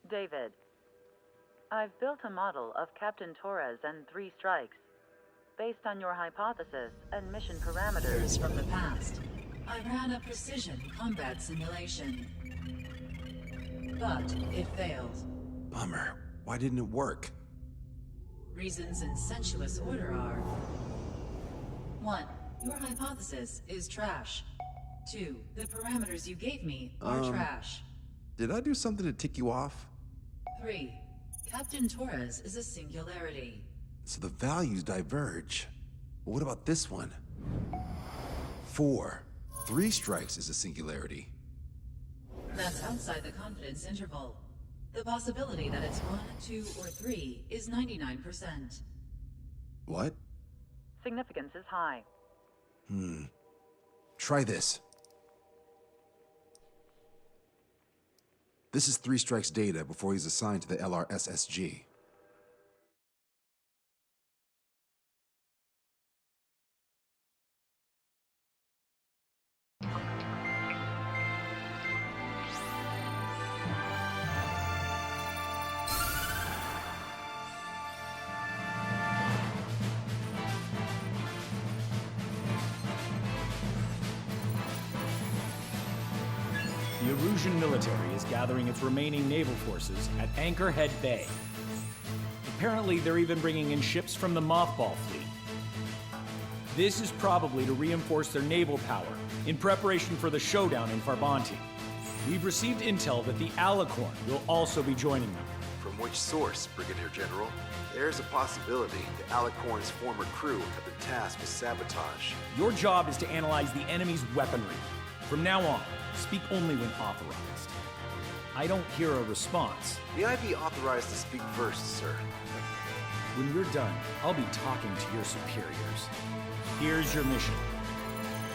David, I've built a model of Captain Torres and 3 strikes. Based on your hypothesis and mission parameters. Years from the past, I ran a precision combat simulation. But it failed. Bummer. Why didn't it work? Reasons in sensuous order are: 1. Your hypothesis is trash. 2. The parameters you gave me are trash. Did I do something to tick you off? 3. Captain Torres is a singularity. So the values diverge. But what about this one? 4. 3 strikes is a singularity. That's outside the confidence interval. The possibility that it's 1, 2, or 3 is 99%. What? Significance is high. Try this. This is 3 strikes data before he's assigned to the LRSSG. The Erusian military is gathering its remaining naval forces at Achorhead Bay. Apparently, they're even bringing in ships from the Mothball fleet. This is probably to reinforce their naval power in preparation for the showdown in Farbanti. We've received intel that the Alicorn will also be joining them. From which source, Brigadier General? There's a possibility the Alicorn's former crew have been tasked with sabotage. Your job is to analyze the enemy's weaponry. From now on, speak only when authorized. I don't hear a response. May I be authorized to speak first, sir? When we're done, I'll be talking to your superiors. Here's your mission.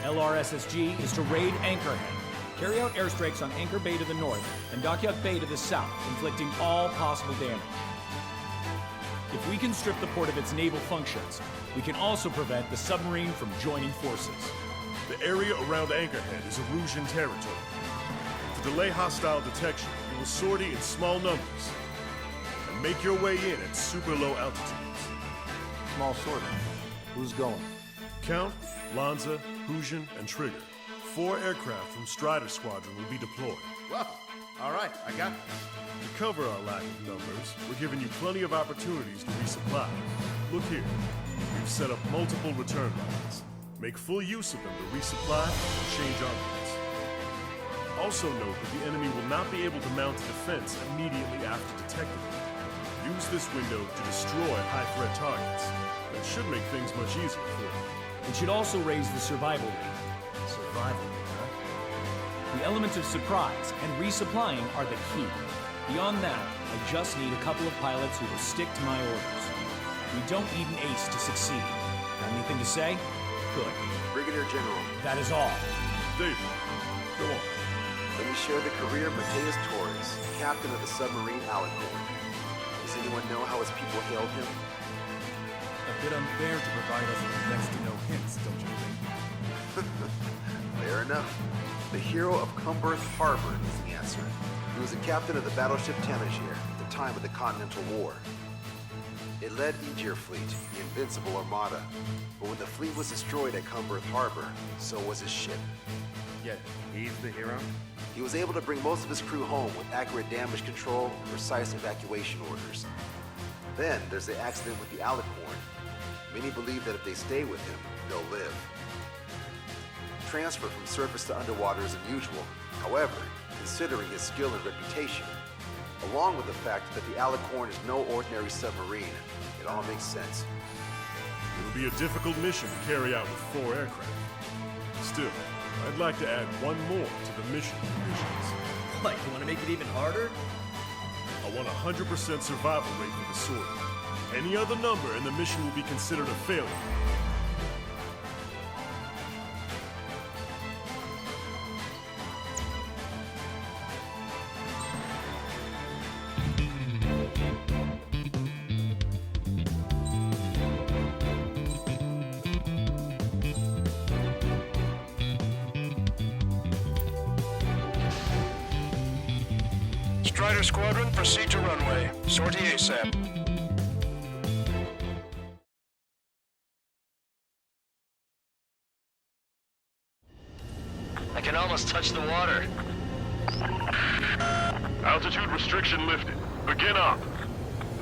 LRSSG is to raid Achorhead, carry out airstrikes on Anchor Bay to the north and Dockyard Bay to the south, inflicting all possible damage. If we can strip the port of its naval functions, we can also prevent the submarine from joining forces. The area around Anchorhead is Erusian territory. To delay hostile detection, you will sortie in small numbers and make your way in at super low altitudes. Small sortie. Who's going? Count, Lanza, Hujan, and Trigger. 4 aircraft from Strider Squadron will be deployed. Well, all right, I got it. To cover our lack of numbers, we're giving you plenty of opportunities to resupply. Look here, we've set up multiple return lines. Make full use of them to resupply and change armaments. Also note that the enemy will not be able to mount a defense immediately after detecting them. Use this window to destroy high-threat targets. That should make things much easier for you. It should also raise the survival rate. Survival, huh? The element of surprise and resupplying are the key. Beyond that, I just need a couple of pilots who will stick to my orders. We don't need an ace to succeed. Got anything to say? Good. Brigadier General, That is all. David, go on. let me share the career of Mateus Torres, captain of the submarine Alicorn. Does anyone know how his people hailed him? A bit unfair to provide us with next to no hints, don't you think? Fair enough. The hero of Cumberth Harbor is the answer. He was the captain of the battleship Tanager at the time of the Continental War. It led Aegir Fleet, the invincible armada. But when the fleet was destroyed at Cumberth Harbor, so was his ship. Yet, he's the hero? He was able to bring most of his crew home with accurate damage control and precise evacuation orders. Then there's the accident with the Alicorn. Many believe that if they stay with him, they'll live. Transfer from surface to underwater is unusual. However, considering his skill and reputation, along with the fact that the Alicorn is no ordinary submarine, it all makes sense. It will be a difficult mission to carry out with 4 aircraft. Still, I'd like to add one more to the mission conditions. What, you want to make it even harder? I want a 100% survival rate for the sortie. Any other number and the mission will be considered a failure. Strider Squadron, proceed to runway. Sortie ASAP. I can almost touch the water. Altitude restriction lifted. Begin up.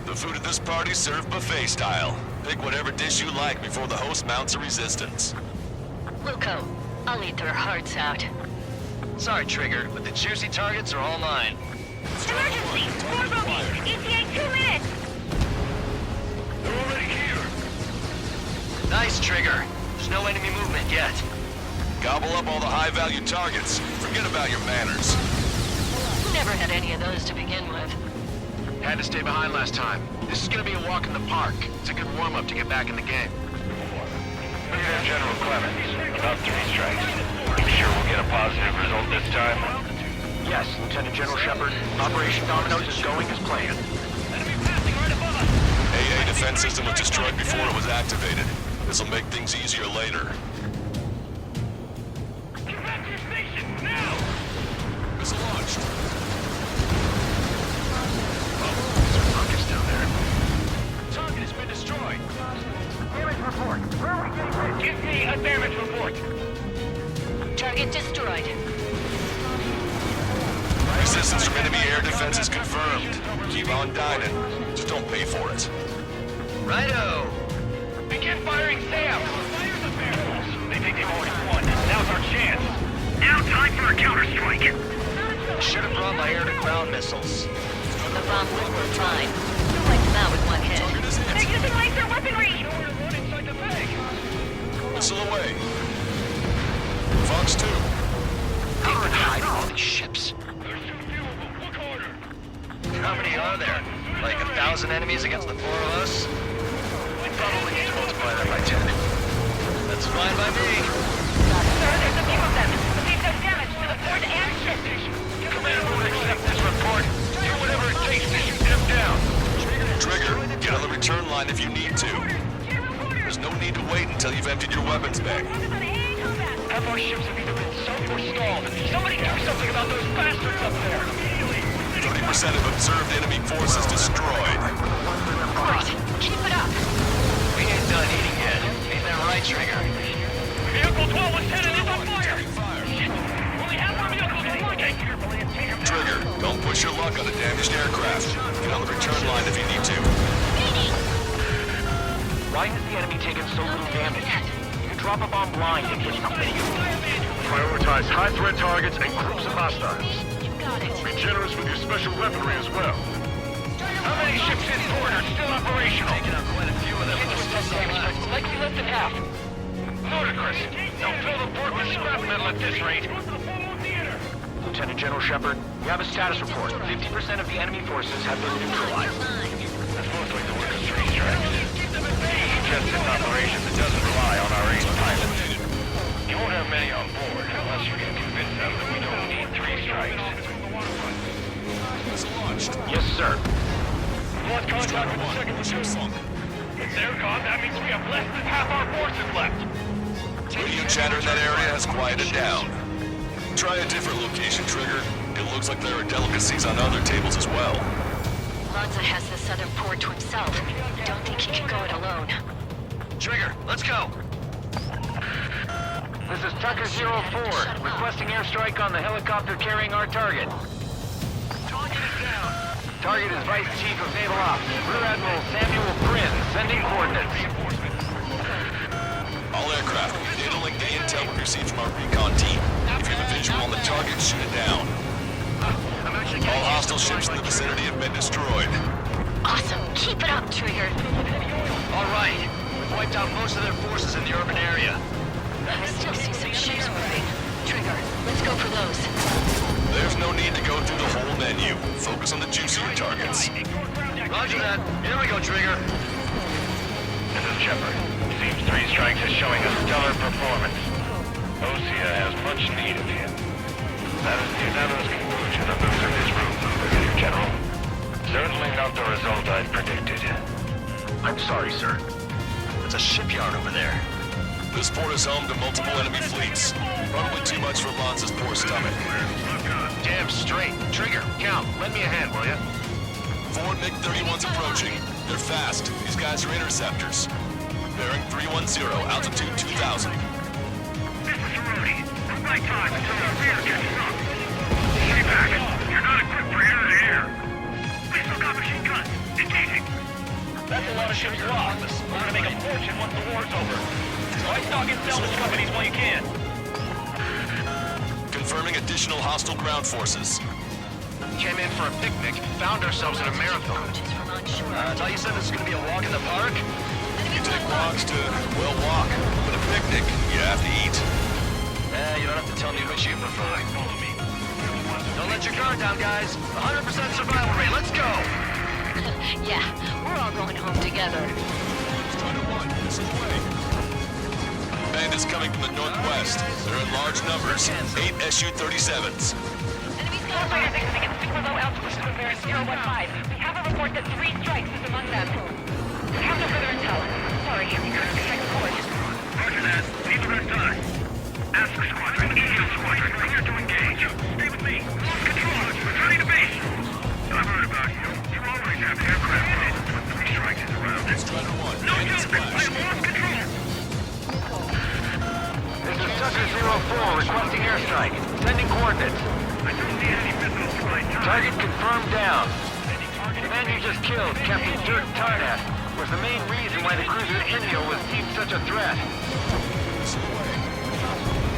The food at this party's served buffet style. Pick whatever dish you like before the host mounts a resistance. Luco, I'll eat their hearts out. Sorry, Trigger, but the juicy targets are all mine. Emergency! More bogeys! ETA 2 minutes! They're already here. Nice, Trigger. There's no enemy movement yet. Gobble up all the high-value targets. Forget about your manners. Never had any of those to begin with. Had to stay behind last time. This is gonna be a walk in the park. It's a good warm-up to get back in the game. Lieutenant General Clemens, about 3 strikes. You sure we'll get a positive result this time? Yes, Lieutenant General Shepard. Operation Dominoes is going as planned. Enemy passing right above us! AA defense system was destroyed before it was activated. This'll make things easier later. Get back to your station, now! Missile launched. Focus down there. Target has been destroyed. Damage report. Where are we getting hit? Give me a damage report. Target destroyed. Resistance from enemy air defense is confirmed. Keep on dining. Just don't pay for it. Righto! Begin firing Sam! Fire the barrels! They think they've already won. Now's our chance. Now time for a counterstrike. Should have brought my air-to-ground missiles. The bomb will work fine. You'll wipe them out with one hit. Target is They're hit. using laser weaponry! Nowhere to run inside the bag. Missile away. Fox 2. Cover and hide all these ships. They're too viewable. Look harder. How many are there? Like 1,000 enemies against the 4 of us? We probably need to multiply that by 10. That's fine by me. Sir, there's a few of them. They've done damage to the fort and ship. Commander won't accept this report. Do whatever it takes to shoot them down. Trigger, get on the return line if you need to. There's no need to wait until you've emptied your weapons bag. Half our ships have either been sunk or stalled. Somebody do something about those bastards up there. 30% of observed enemy forces destroyed. Great. Keep it up. We ain't done eating yet. Ain't that right, Trigger? Vehicle 12 was headed is on fire. Shit. Only half our vehicles are working. Trigger, don't push your luck on a damaged aircraft. Get on the return line if you need to. Why has the enemy taken so little damage? You can drop a bomb blind and get something. Prioritize high-threat targets and groups of hostiles. You got it. Be generous with your special weaponry as well. How many ships in port are still operational? Taking out quite a few of them. Likely less than half. Ludicrous. They'll fill the port with scrap metal at this rate. Lieutenant General Shepard, we have a status report. 50% of the enemy forces have been neutralized. That's mostly the work of 3 strikes. Just an operation that doesn't rely on our 8 pilots. You won't have many on board unless you can convince them that we don't need 3 strikes. Missile launched. Yes, sir. Lost contact with the second Ship sunk. If they're gone, that means we have less than half our forces left. Radio chatter in that area has quieted down. Try a different location, Trigger. It looks like there are delicacies on other tables as well. Lanza has the southern port to himself. Don't think he can go it alone. Trigger, let's go. This is Tucker 04, requesting airstrike on the helicopter carrying our target. Target is Vice Chief of Naval Ops, Rear Admiral Samuel Prynne, sending coordinates. All aircraft, data link to intel we received from our recon team. If you have a visual on the target, shoot it down. All hostile ships in the vicinity have been destroyed. Awesome. Keep it up, Trigger. All right. We've wiped out most of their forces in the urban area. I still see some ships moving. Trigger, let's go for those. There's no need to go through the whole menu. Focus on the juicier targets. Roger that. Here we go, Trigger. This is Shepard. Seems 3 strikes is showing a stellar performance. Osea has much need of him. That is the unanimous conclusion of those in this room, Brigadier General. Certainly not the result I'd predicted. I'm sorry, sir. There's a shipyard over there. This port is home to multiple enemy fleets. Probably too much for Lanza's poor stomach. Damn straight. Trigger, count. Lend me a hand, will ya? 4 MiG-31s approaching. They're fast. These guys are interceptors. Bearing 310, altitude 2,000. This is Rody. We're right time until our rear catches up. Stay back. You're not equipped for air-to-air. We still got machine guns. Engaging. That's a lot of ships lost. We're gonna make a fortune once the war's over. Try stocking salvage companies while you can. Confirming additional hostile ground forces. Came in for a picnic, found ourselves in a marathon. I thought you said this was gonna be a walk in the park? You take walks to, well, walk. But a picnic, you have to eat. You don't have to tell me which you prefer. Follow me. Don't let your guard down, guys. 100% survival rate. Let's go! Yeah, we're all going home together. Strider 1, this is the way. Bandits coming from the northwest. They're in large numbers. 8 Su-37s. Starfire is exiting at super low altitude with bearing 015. We have a report that 3 strikes is among them. We have no further intel. Sorry, you couldn't detect the course. Roger that. Leave the rest on. Ask Squadron, Eagle Squadron, clear to engage. Stay with me. Lost control. Returning to base. I've heard about you. You always have aircraft problems when 3 strikes is around. Strider 1, No bandits jumping. I flash. have lost control. This is Tucker 04 requesting airstrike. Sending coordinates. I don't see any missiles to my time. Target confirmed down. The man you just killed, Captain Dirk Tarnack, was the main reason why the cruiser Inyo was deemed such a threat.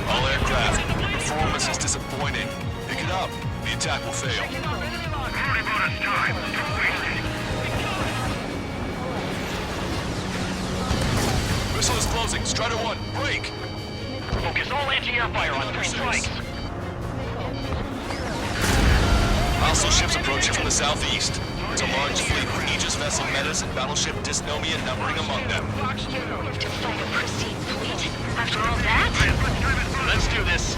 All aircraft. Performance is disappointing. Pick it up. The attack will fail. Already bought us time. Don't waste it. Missile is closing. Strider 1, break! Focus all anti-air fire on 3 strikes. Hostile ships approaching from the southeast. There's a large fleet of Aegis vessel Metas and battleship Dysnomia numbering among them. To fight a pristine fleet. After all that? Let's do this.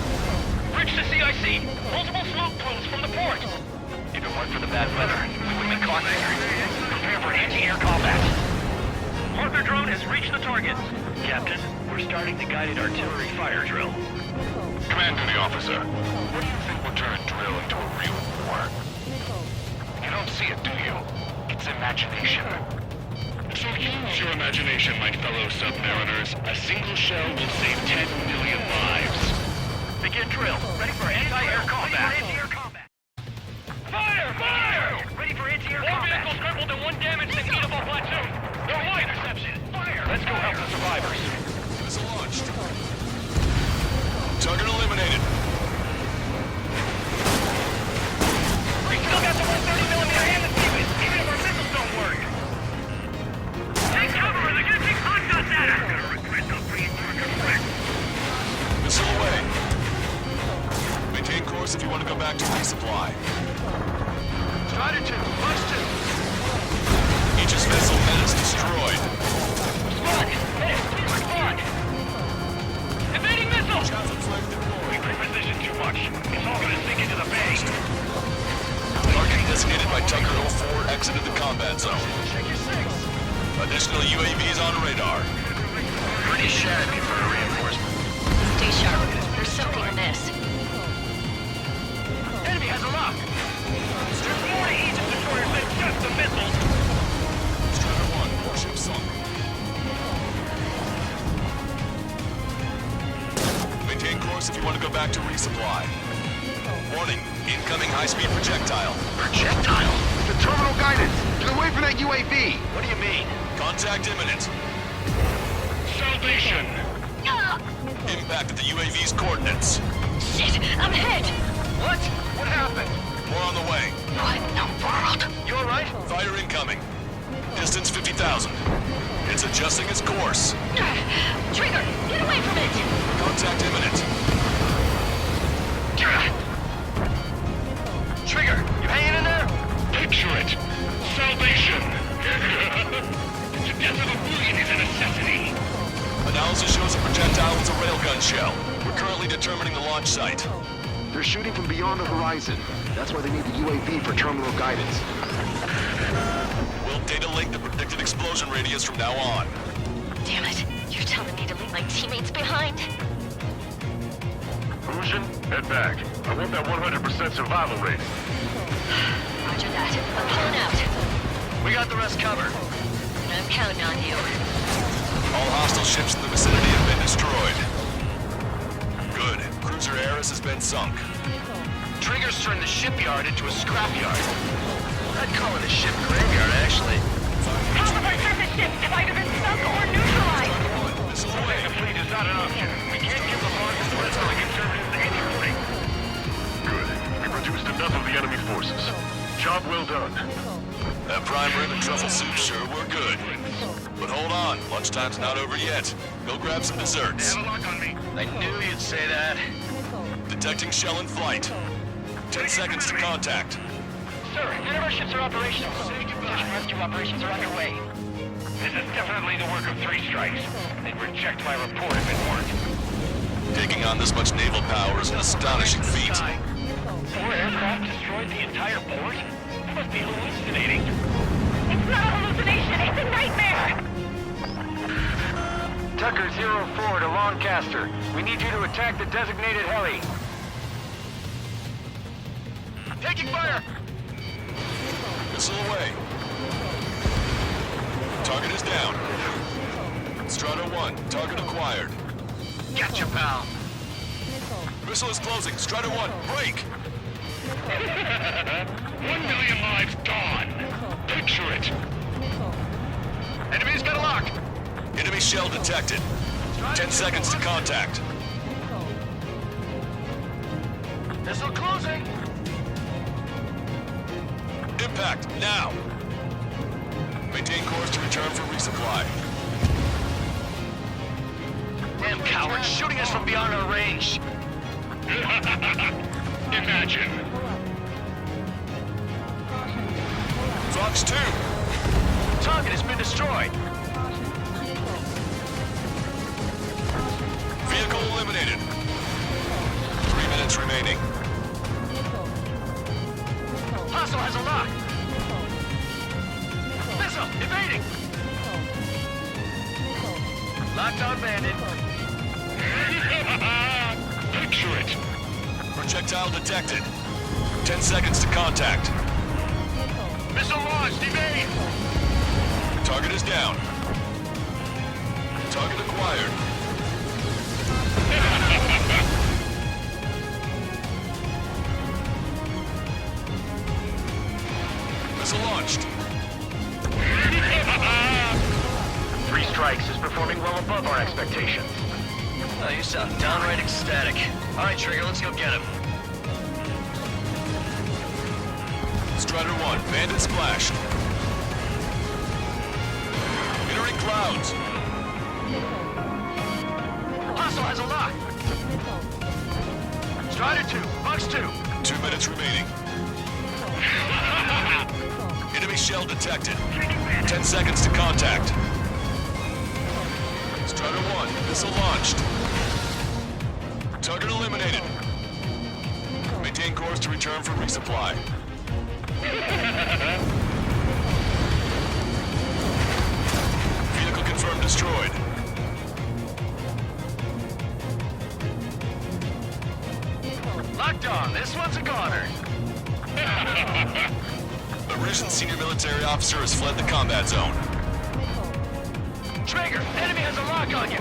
Bridge to CIC. Multiple smoke plumes from the port. If it weren't for the bad weather, we would have been caught here. Prepare for anti-air combat. Partner drone has reached the target. Captain, we're starting the guided artillery fire drill. Command duty officer. What do you think will turn a drill into a real war? You don't see it, do you? It's imagination. So use your imagination, my fellow submariners. A single shell will save 10 million lives. Begin drill. Ready for anti-air combat. Fire! Fire! Ready for anti-air combat. 4 vehicles crippled and 1 damaged in Eatable Platoon. No light interception. Fire! Let's go help the survivors. Missile launched. Target eliminated. We still got the 130mm hand to see with, even if our missiles don't work. Take cover! They're gonna take hot shots at us! Gonna regret not bringing target wreck. Missile away. Maintain course if you want to go back to resupply. Strider 2, Punch 2. Aegis vessel Metas destroyed. Respond! Hey, please respond! Evading missile! Chaffin flag deployed. We prepositioned too much. It's all gonna sink into the bay. Target designated by Tucker 04 exited the combat zone. Check your 6. Additional UAVs on radar. Pretty shabby for a reinforcement. Stay sharp. There's something amiss. Enemy has a lock. There's more to Aegis destroyers than just the missiles. Strider 1, warship sunk. Maintain course if you want to go back to resupply. Warning, incoming high-speed projectile. Projectile? The terminal guidance! Get away from that UAV! What do you mean? Contact imminent. Salvation! Impact at the UAV's coordinates. Shit, I'm hit! What? What happened? More on the way. What in the world? You alright? Fire incoming. Distance 50,000. It's adjusting its course. Trigger, get away from it! Contact imminent. Trigger, you hanging in there? Picture it! Salvation! The death of a bullion is a necessity! Analysis shows the projectile was a railgun shell. We're currently determining the launch site. They're shooting from beyond the horizon. That's why they need the UAV for terminal guidance. We'll data link the predicted explosion radius from now on. Damn it, you're telling me to leave my teammates behind? Fusion, head back. I want that 100% survival rate. Roger that. I'm pulling out. We got the rest covered. I'm counting on you. All hostile ships in the vicinity have been destroyed. Good. Cruiser Eris has been sunk. Trigger's turned the shipyard into a scrapyard. I'd call it a ship graveyard, actually. Half of our surface ships have either been sunk or neutralized. The fleet is not an option. We can't give the market to rest like conservatives anything. Good. We reduced enough of the enemy forces. Job well done. That prime rib and truffle soup sure were good. But hold on, lunchtime's not over yet. Go grab some desserts. Have a lock on me. I knew you'd say that. Detecting shell in flight. 10 seconds to contact. Sir, none of our ships are operational. Search and rescue operations are underway. This is definitely the work of 3 strikes. They'd reject my report if it weren't. Taking on this much naval power is an astonishing feat. 4 aircraft destroyed the entire port? That must be hallucinating. It's not a hallucination, it's a nightmare! Tucker 04 to Lancaster. We need you to attack the designated heli. Taking fire! Missile away. Target is down. Strata 1, target acquired. Gotcha, pal. Missile is closing. Strata 1, break! 1 million lives gone. Picture it. Enemy's got a lock. Enemy shell detected. 10 seconds to contact. Missile closing. Impact, now! Maintain course to return for resupply. Damn cowards, shooting us from beyond our range. Imagine. Fox 2! Target has been destroyed. Vehicle eliminated. 3 minutes remaining. Hostile has a lock. Missile evading. Locked on bandit. Picture it. Projectile detected. 10 seconds to contact. Missile launched. Evade. Target is down. Target acquired. Missile launched. 3 strikes is performing well above our expectations. Oh, you sound downright ecstatic. All right, Trigger, let's go get him. Strider 1, bandit splashed. Entering clouds. Hostile has a lock. Strider 2, Fox 2. 2 minutes remaining. Enemy shell detected. 10 seconds to contact. Strider 1, missile launched. Target eliminated. Maintain course to return for resupply. Vehicle confirmed destroyed. Locked on. This one's a goner. A recent senior military officer has fled the combat zone. Trigger, enemy has a lock on you.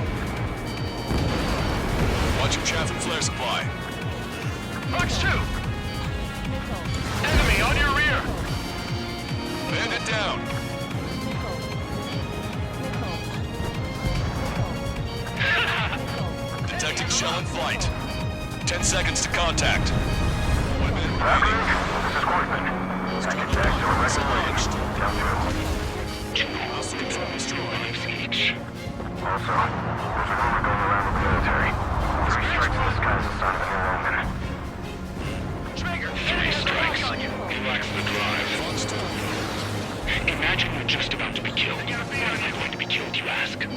Watch your chaff and flare supply. Fox 2. Enemy on your rear. Bandit down. Detecting shell in flight. 10 seconds to contact. 1 minute remaining. This is Whiteman. Second check to a Missile launched. Down 2. Hostile confirmed destroyed. Each. Also, there's a rumor going around the military. 3 strikes in the sky is a sign of a new omen. Trigger, 3 strikes. He lacks the drive. Imagine you're just about to be killed. Why am I going to be killed, you ask? The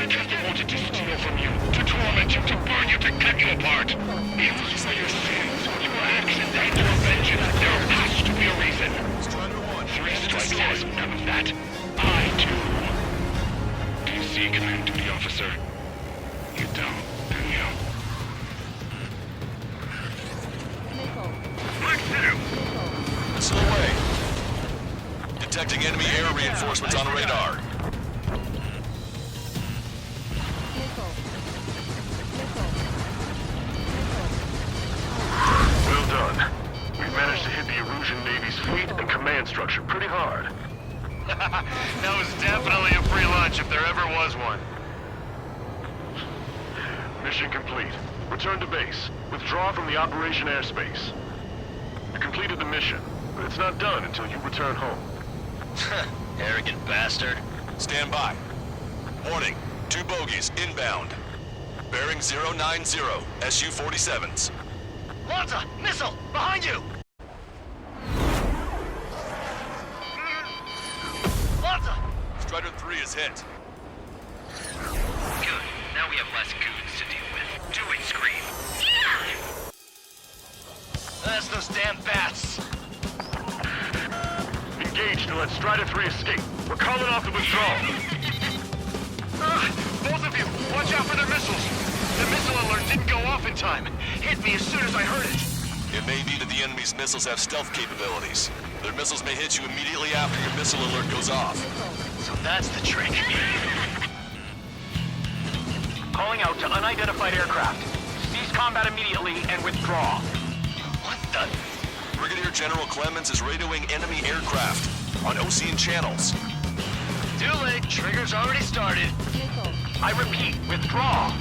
devil wanted to steal from you, to torment you, to burn you, to cut you apart. It was for your sins, your actions, and your vengeance. There has to be a reason. 3 strikes has none of that. I do. Do you see command duty, officer? You don't, do you? missile away. Detecting enemy air reinforcements on radar. Well done. We've managed to hit the Erusian Navy's fleet and command structure pretty hard. That was definitely a free lunch if there ever was one. Mission complete. Return to base. Withdraw from the operation airspace. You completed the mission, but it's not done until you return home. Arrogant bastard. Stand by. Warning, 2 bogies inbound. Bearing 090, Su-47s. Lanza! Missile! Behind you! Lanza! Strider 3 is hit. Good. Now we have less goons to deal with. Do it, Scream. That's those damn bats. Engage to let Strider 3 escape. We're calling off the withdrawal. Both of you, watch out for their missiles. The missile alert didn't go off in time. Hit me as soon as I heard it. It may be that the enemy's missiles have stealth capabilities. Their missiles may hit you immediately after your missile alert goes off. So that's the trick. Calling out to unidentified aircraft. Cease combat immediately and withdraw. What the? Brigadier General Clemens is radioing enemy aircraft on Ocean channels. Too late. Trigger's already started. I repeat, withdraw.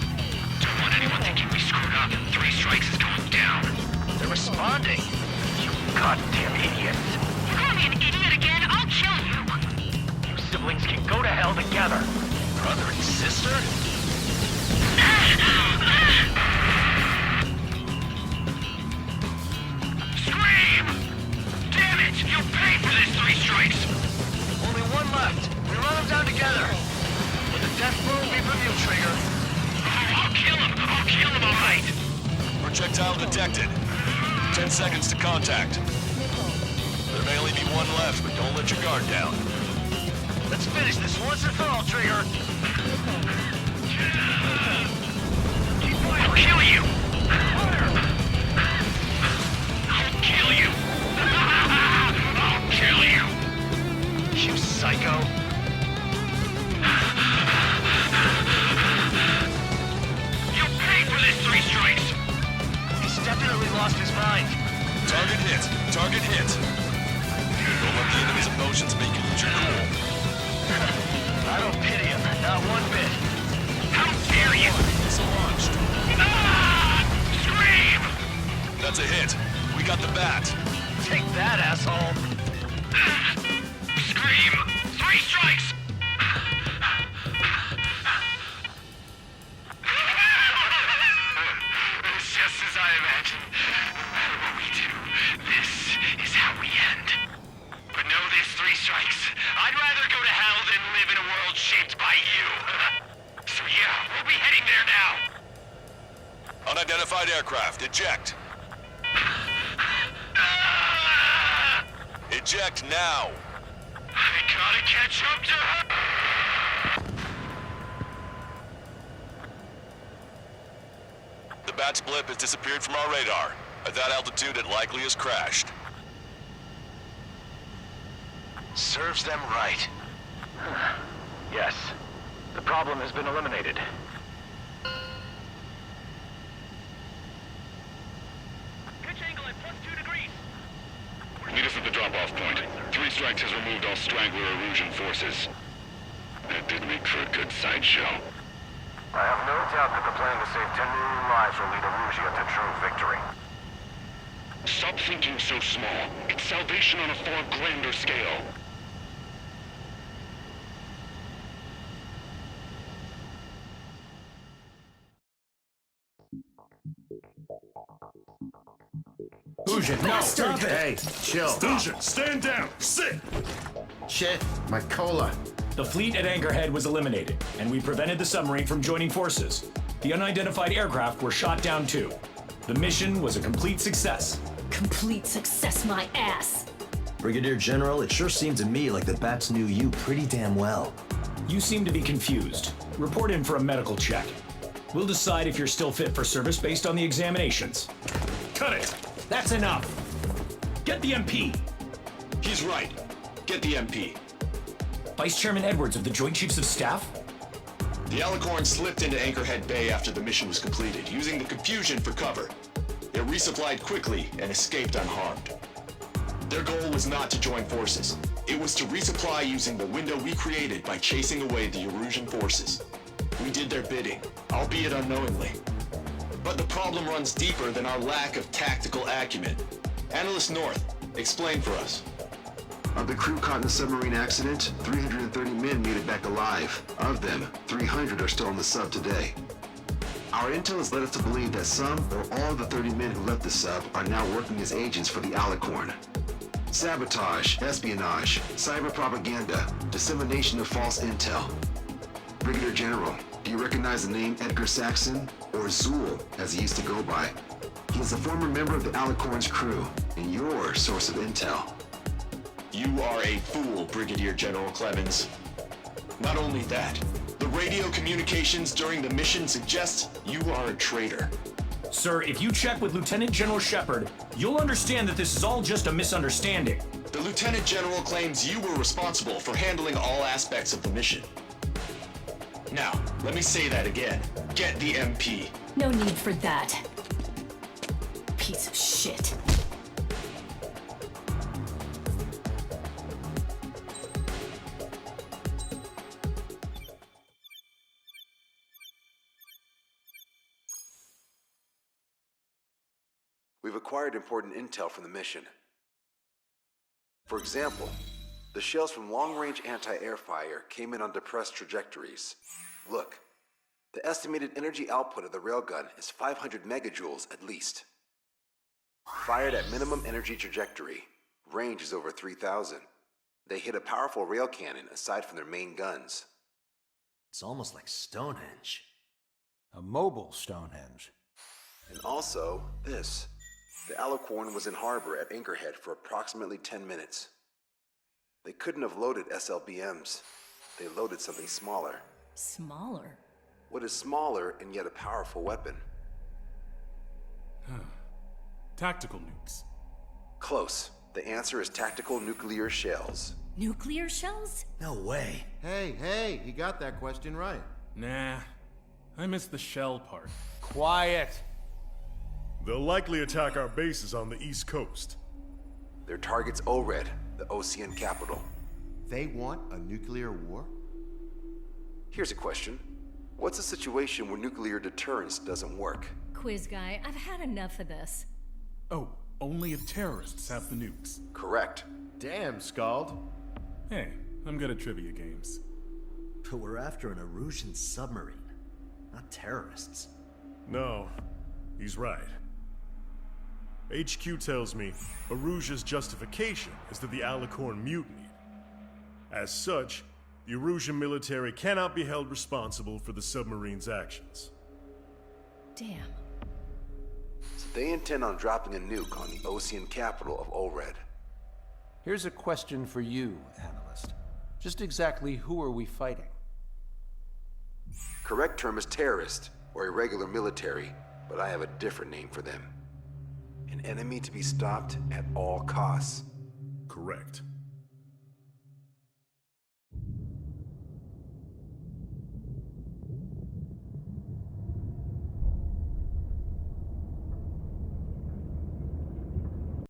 Don't want anyone thinking we screwed up. 3 strikes is going down. They're responding. You goddamn idiots. You call me an idiot again, I'll kill you. You siblings can go to hell together. Brother and sister? Scream! Damn it! You'll pay for this 3 strikes! Only one left. We run them down together. With a death blow, we from you, Trigger. Oh, I'll kill him! I'll kill him, all right! Projectile detected. 10 seconds to contact. There may only be one left, but don't let your guard down. Let's finish this once and for all, Trigger. I'll kill you! I'll kill you! I'll kill you! You psycho. You'll pay for this 3 strikes! He's definitely lost his mind. Target hit. Target hit. Don't let the enemy's emotions make you lose your cool. I don't pity him, not one bit. How dare you! Missile launched. Ah! Scream! That's a hit. We got the bat. Take that, asshole. Scream! 3 strikes! It's just as I imagined. No matter what we do, this is how we end. But know this, 3 strikes. I'd rather go to hell than live in a world shaped by you. So yeah, we'll be heading there now. Unidentified aircraft. Eject. Eject now. I gotta catch up to her. The bat's blip has disappeared from our radar. At that altitude, it likely has crashed. Serves them right. Yes. The problem has been eliminated. Pitch angle at +2 degrees. Meet us at the drop-off point. 3 strikes has removed all straggler Erusian forces. That did make for a good sideshow. I have no doubt that the plan to save 10 million lives will lead Erusia to true victory. Stop thinking so small. It's salvation on a far grander scale. Fusion, no, stop it! Hey, chill. Fusion, stand down! Sit! Shit, my cola. The fleet at Anchorhead was eliminated, and we prevented the submarine from joining forces. The unidentified aircraft were shot down too. The mission was a complete success. Complete success, my ass. Brigadier General, it sure seemed to me like the bats knew you pretty damn well. You seem to be confused. Report in for a medical check. We'll decide if you're still fit for service based on the examinations. Cut it! That's enough. Get the MP. He's right. Get the MP. Vice Chairman Edwards of the Joint Chiefs of Staff? The Alicorn slipped into Anchorhead Bay after the mission was completed, using the confusion for cover. It resupplied quickly and escaped unharmed. Their goal was not to join forces. It was to resupply using the window we created by chasing away the Erusian forces. We did their bidding, albeit unknowingly. But the problem runs deeper than our lack of tactical acumen. Analyst North, explain for us. Of the crew caught in the submarine accident, 330 men made it back alive. Of them, 300 are still on the sub today. Our intel has led us to believe that some or all of the 30 men who left the sub are now working as agents for the Alicorn. Sabotage, espionage, cyber propaganda, dissemination of false intel. Brigadier General, do you recognize the name Edgar Saxon, or Zool, as he used to go by? He is a former member of the Alicorn's crew, and your source of intel. You are a fool, Brigadier General Clemens. Not only that, the radio communications during the mission suggest you are a traitor. Sir, if you check with Lieutenant General Shepard, you'll understand that this is all just a misunderstanding. The Lieutenant General claims you were responsible for handling all aspects of the mission. Now, let me say that again. Get the MP. No need for that. Piece of shit. We've acquired important intel from the mission. For example, the shells from long-range anti-air fire came in on depressed trajectories. Look, the estimated energy output of the railgun is 500 megajoules at least. Fired at minimum energy trajectory, range is over 3,000. They hit a powerful rail cannon aside from their main guns. It's almost like Stonehenge. A mobile Stonehenge. And also, this. The Alicorn was in harbor at Anchorhead for approximately 10 minutes. They couldn't have loaded SLBMs. They loaded something smaller. Smaller? What is smaller and yet a powerful weapon? Tactical nukes. Close. The answer is tactical nuclear shells. Nuclear shells? No way. Hey, he got that question right. Nah, I missed the shell part. Quiet. They'll likely attack our bases on the East Coast. Their target's Achorhead, the Ocean capital. They want a nuclear war? Here's a question. What's a situation where nuclear deterrence doesn't work? Quiz guy, I've had enough of this. Oh, only if terrorists have the nukes. Correct. Damn, Scald. Hey, I'm good at trivia games. But we're after an Erusian submarine, not terrorists. No, he's right. HQ tells me Erusia's justification is that the Alicorn mutinied. As such, the Erusian military cannot be held responsible for the submarine's actions. Damn. So they intend on dropping a nuke on the Ocean capital of Achorhead. Here's a question for you, analyst. Just exactly who are we fighting? Correct term is terrorist, or irregular military, but I have a different name for them. An enemy to be stopped at all costs. Correct.